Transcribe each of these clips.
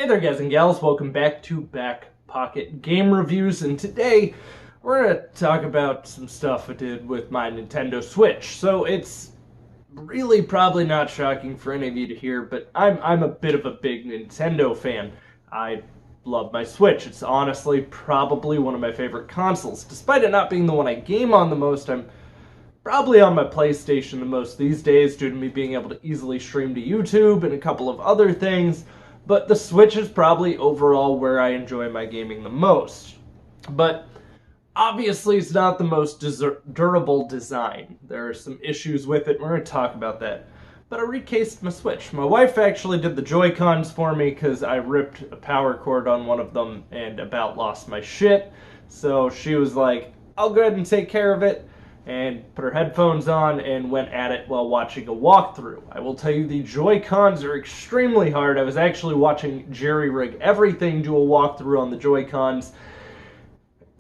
Hey there guys and gals, welcome back to Back Pocket Game Reviews, and today we're going to talk about some stuff I did with my Nintendo Switch. So it's really probably not shocking for any of you to hear, but I'm a bit of a big Nintendo fan. I love my Switch. It's honestly probably one of my favorite consoles. Despite it not being the one I game on the most, I'm probably on my PlayStation the most these days due to me being able to easily stream to YouTube and a couple of other things. But the Switch is probably overall where I enjoy my gaming the most. But obviously it's not the most durable design. There are some issues with it, and we're going to talk about that. But I recased my Switch. My wife actually did the Joy-Cons for me because I ripped a power cord on one of them and about lost my shit. So she was like, I'll go ahead and take care of it, and put her headphones on and went at it while watching a walkthrough. I will tell you the Joy-Cons are extremely hard. I was actually watching Jerry Rig Everything do a walkthrough on the Joy-Cons,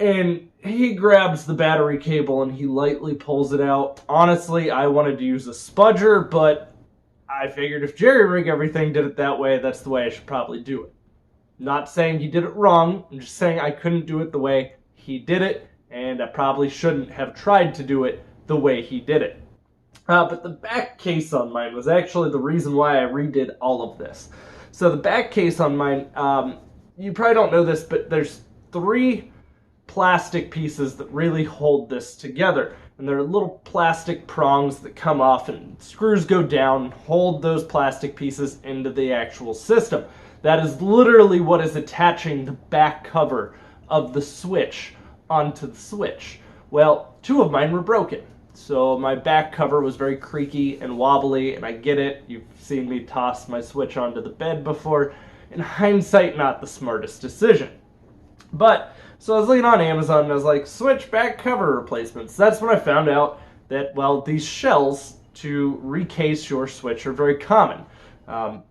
and he grabs the battery cable and he lightly pulls it out. Honestly, I wanted to use a spudger, but I figured if Jerry Rig Everything did it that way, that's the way I should probably do it. Not saying he did it wrong, I'm just saying I couldn't do it the way he did it, and I probably shouldn't have tried to do it the way he did it. But the back case on mine was actually the reason why I redid all of this. So the back case on mine, you probably don't know this, but there's 3 plastic pieces that really hold this together. And there are little plastic prongs that come off and screws go down, hold those plastic pieces into the actual system. That is literally what is attaching the back cover of the Switch onto the Switch. Well, 2 of mine were broken. So my back cover was very creaky and wobbly, and I get it. You've seen me toss my Switch onto the bed before. In hindsight, not the smartest decision. But, so I was looking on Amazon and I was like, Switch back cover replacements. That's when I found out that, well, these shells to recase your Switch are very common.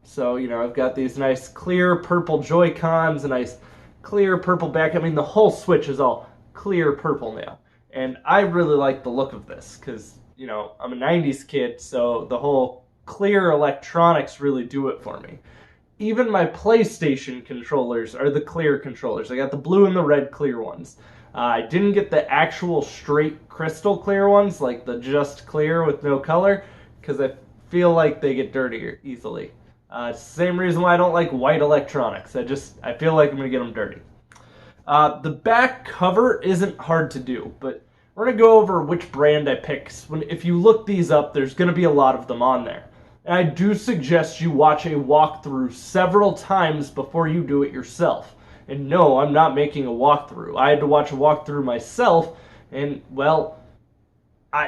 So, you know, I've got these nice clear purple Joy-Cons, a nice clear purple back. I mean, the whole Switch is all clear purple now, and I really like the look of this because, you know, I'm a 90s kid, so the whole clear electronics really do it for me. Even my PlayStation controllers are the clear controllers. I got the blue and the red clear ones. I didn't get the actual straight crystal clear ones, like the just clear with no color, because I feel like they get dirtier easily. It's the same reason why I don't like white electronics. I feel like I'm going to get them dirty. The back cover isn't hard to do, but we're going to go over which brand I picked. If you look these up, there's going to be a lot of them on there. And I do suggest you watch a walkthrough several times before you do it yourself. And no, I'm not making a walkthrough. I had to watch a walkthrough myself, and, well,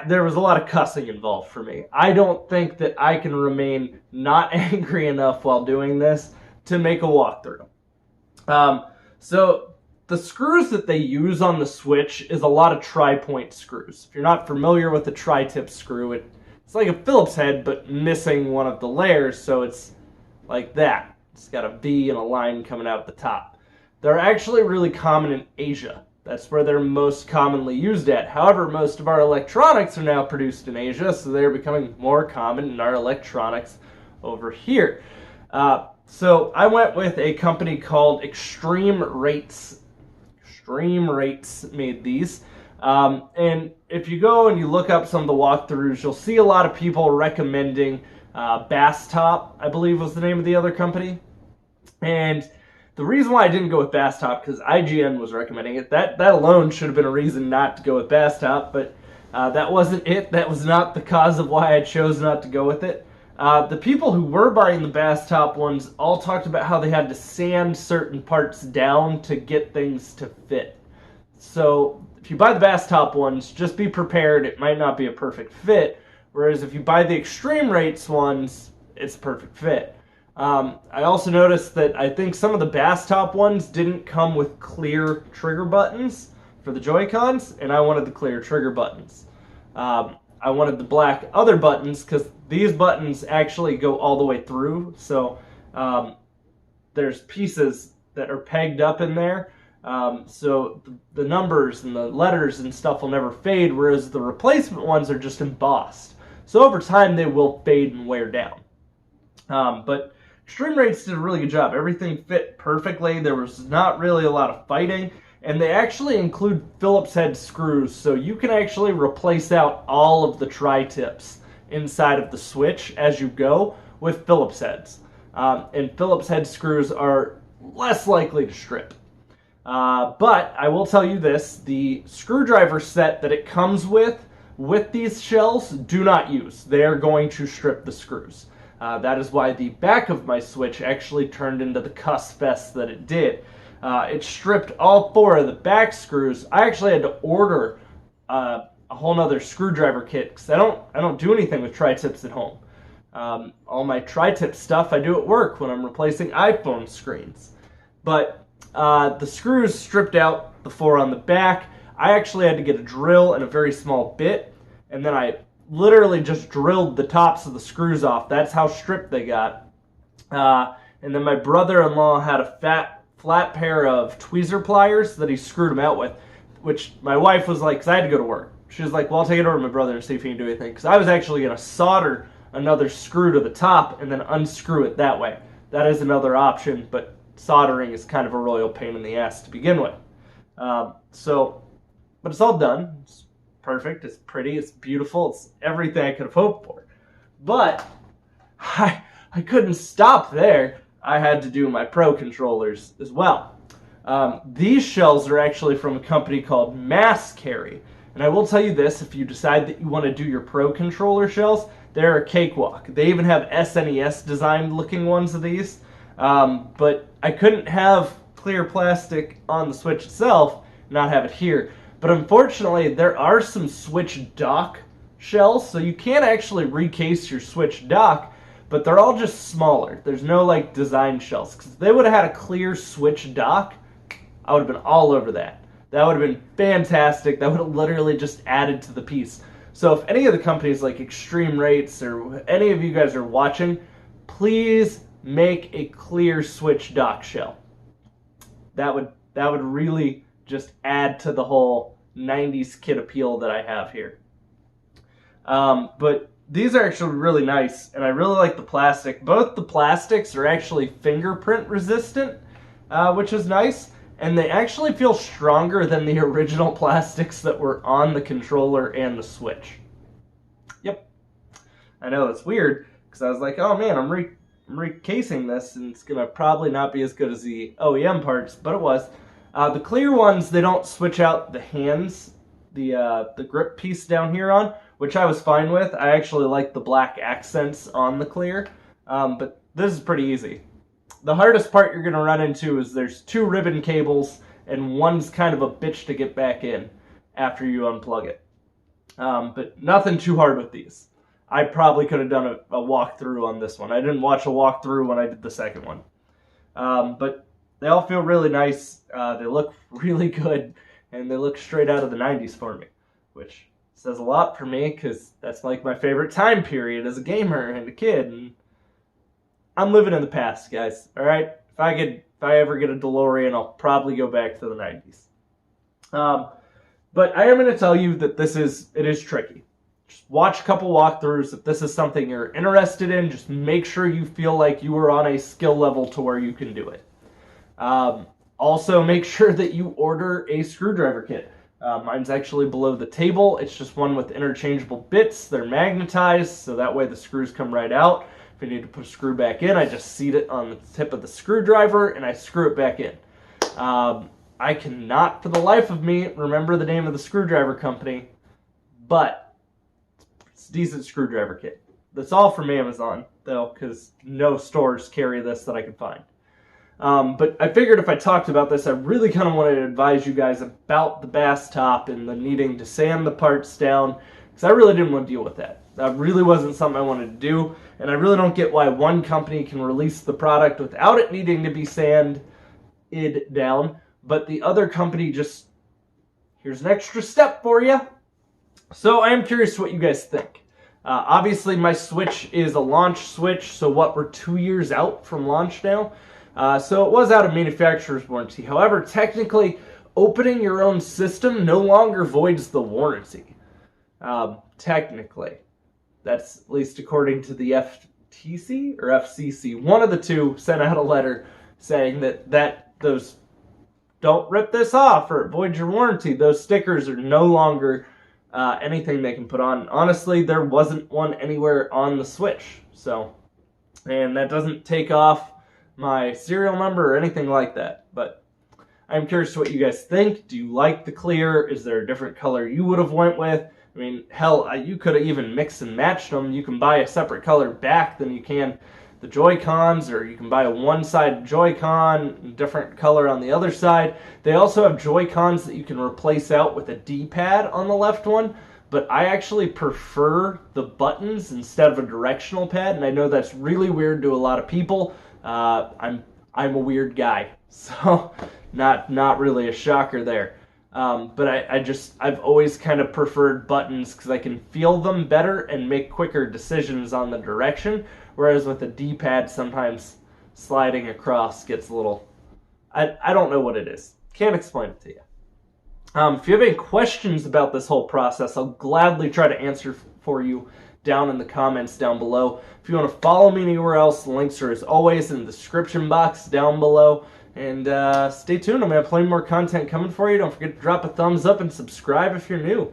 there was a lot of cussing involved for me. I don't think that I can remain not angry enough while doing this to make a walkthrough. So the screws that they use on the Switch is a lot of tri-point screws. If you're not familiar with a tri-tip screw, it's like a Phillips head, but missing one of the layers, so it's like that. It's got a V and a line coming out at the top. They're actually really common in Asia. That's where they're most commonly used at. However, most of our electronics are now produced in Asia, so they're becoming more common in our electronics over here. So I went with a company called Extreme Rates. Extreme Rates made these. And if you go and you look up some of the walkthroughs, you'll see a lot of people recommending Bass Top, I believe was the name of the other company. And the reason why I didn't go with Bass Top, because IGN was recommending it, that alone should have been a reason not to go with Bass Top, but that wasn't it. That was not the cause of why I chose not to go with it. The people who were buying the Bass Top ones all talked about how they had to sand certain parts down to get things to fit. So if you buy the Bass Top ones, just be prepared. It might not be a perfect fit. Whereas if you buy the Extreme Rates ones, it's a perfect fit. I also noticed that I think some of the Bass Top ones didn't come with clear trigger buttons for the Joy-Cons, and I wanted the clear trigger buttons. I wanted the black other buttons because these buttons actually go all the way through. So there's pieces that are pegged up in there. So the numbers and the letters and stuff will never fade, whereas the replacement ones are just embossed. So over time they will fade and wear down. But Extreme Rates did a really good job. Everything fit perfectly. There was not really a lot of fighting. And they actually include Phillips head screws, so you can actually replace out all of the tri-tips inside of the Switch as you go with Phillips heads. And Phillips head screws are less likely to strip. But I will tell you this, the screwdriver set that it comes with these shells, do not use. They are going to strip the screws. That is why the back of my Switch actually turned into the cuss fest that it did. It stripped all 4 of the back screws. I actually had to order a whole nother screwdriver kit because I don't do anything with tri-tips at home. All my tri-tip stuff I do at work when I'm replacing iPhone screens. But the screws stripped out the 4 on the back. I actually had to get a drill and a very small bit, and then I literally just drilled the tops of the screws off. That's how stripped they got. And then my brother-in-law had a flat pair of tweezer pliers that he screwed them out with, which my wife was like, because I had to go to work. She was like, well, I'll take it over to my brother and see if he can do anything. Because I was actually going to solder another screw to the top and then unscrew it that way. That is another option, but soldering is kind of a royal pain in the ass to begin with. But it's all done. It's perfect. It's pretty. It's beautiful. It's everything I could have hoped for. But I couldn't stop there. I had to do my Pro controllers as well. These shells are actually from a company called Mass Carry. And I will tell you this, if you decide that you want to do your Pro controller shells, they're a cakewalk. They even have SNES designed looking ones of these. But I couldn't have clear plastic on the Switch itself, not have it here. But unfortunately, there are some Switch dock shells, so you can actually recase your Switch dock, but they're all just smaller. There's no like design shells. Because if they would have had a clear Switch dock, I would have been all over that. That would have been fantastic. That would have literally just added to the piece. So if any of the companies like Extreme Rates or any of you guys are watching, please make a clear Switch dock shell. That would really just add to the whole 90s kid appeal that I have here. But these are actually really nice, and I really like the plastic. Both the plastics are actually fingerprint resistant, which is nice, and they actually feel stronger than the original plastics that were on the controller and the Switch. Yep. I know, it's weird, because I was like, oh man, I'm recasing this, and it's going to probably not be as good as the OEM parts, but it was. The clear ones, they don't switch out the hands, the grip piece down here on, which I was fine with. I actually like the black accents on the clear, but this is pretty easy. The hardest part you're going to run into is there's 2 ribbon cables, and one's kind of a bitch to get back in after you unplug it. But nothing too hard with these. I probably could have done a walkthrough on this one. I didn't watch a walkthrough when I did the second one. But they all feel really nice. They look really good, and they look straight out of the 90s for me, which says a lot for me because that's like my favorite time period as a gamer and a kid. And I'm living in the past, guys. All right, if I ever get a DeLorean, I'll probably go back to the 90s. But I am going to tell you that it is tricky. Just watch a couple walkthroughs. If this is something you're interested in, just make sure you feel like you are on a skill level to where you can do it. Also, make sure that you order a screwdriver kit. Mine's actually below the table. It's just one with interchangeable bits. They're magnetized, so that way the screws come right out. If I need to put a screw back in, I just seat it on the tip of the screwdriver and I screw it back in. I cannot, for the life of me, remember the name of the screwdriver company, but it's a decent screwdriver kit. That's all from Amazon, though, because no stores carry this that I could find. But I figured if I talked about this, I really kind of wanted to advise you guys about the bass top and the needing to sand the parts down, because I really didn't want to deal with that. That really wasn't something I wanted to do, and I really don't get why one company can release the product without it needing to be sanded down, but the other company just, here's an extra step for you. So I am curious what you guys think. Obviously, my Switch is a launch Switch, so what, we're 2 years out from launch now? So it was out of manufacturer's warranty. However, technically, opening your own system no longer voids the warranty. Technically. That's at least according to the FTC or FCC, one of the two, sent out a letter saying that those, don't rip this off or void your warranty. Those stickers are no longer anything they can put on. Honestly, there wasn't one anywhere on the Switch. So, and that doesn't take off my serial number or anything like that. But I'm curious what you guys think. Do you like the clear? Is there a different color you would have went with? I mean, hell, you could have even mixed and matched them. You can buy a separate color back than you can the Joy-Cons, or you can buy a one-side Joy-Con, different color on the other side. They also have Joy-Cons that you can replace out with a D-pad on the left one, but I actually prefer the buttons instead of a directional pad, and I know that's really weird to a lot of people. I'm a weird guy, so not really a shocker there. But I've always kind of preferred buttons because I can feel them better and make quicker decisions on the direction. Whereas with a D-pad, sometimes sliding across gets a little, I don't know what it is. Can't explain it to you. If you have any questions about this whole process, I'll gladly try to answer for you down in the comments down below. If you want to follow me anywhere else, the links are as always in the description box down below. And stay tuned, I'm going to have plenty more content coming for you. Don't forget to drop a thumbs up and subscribe if you're new.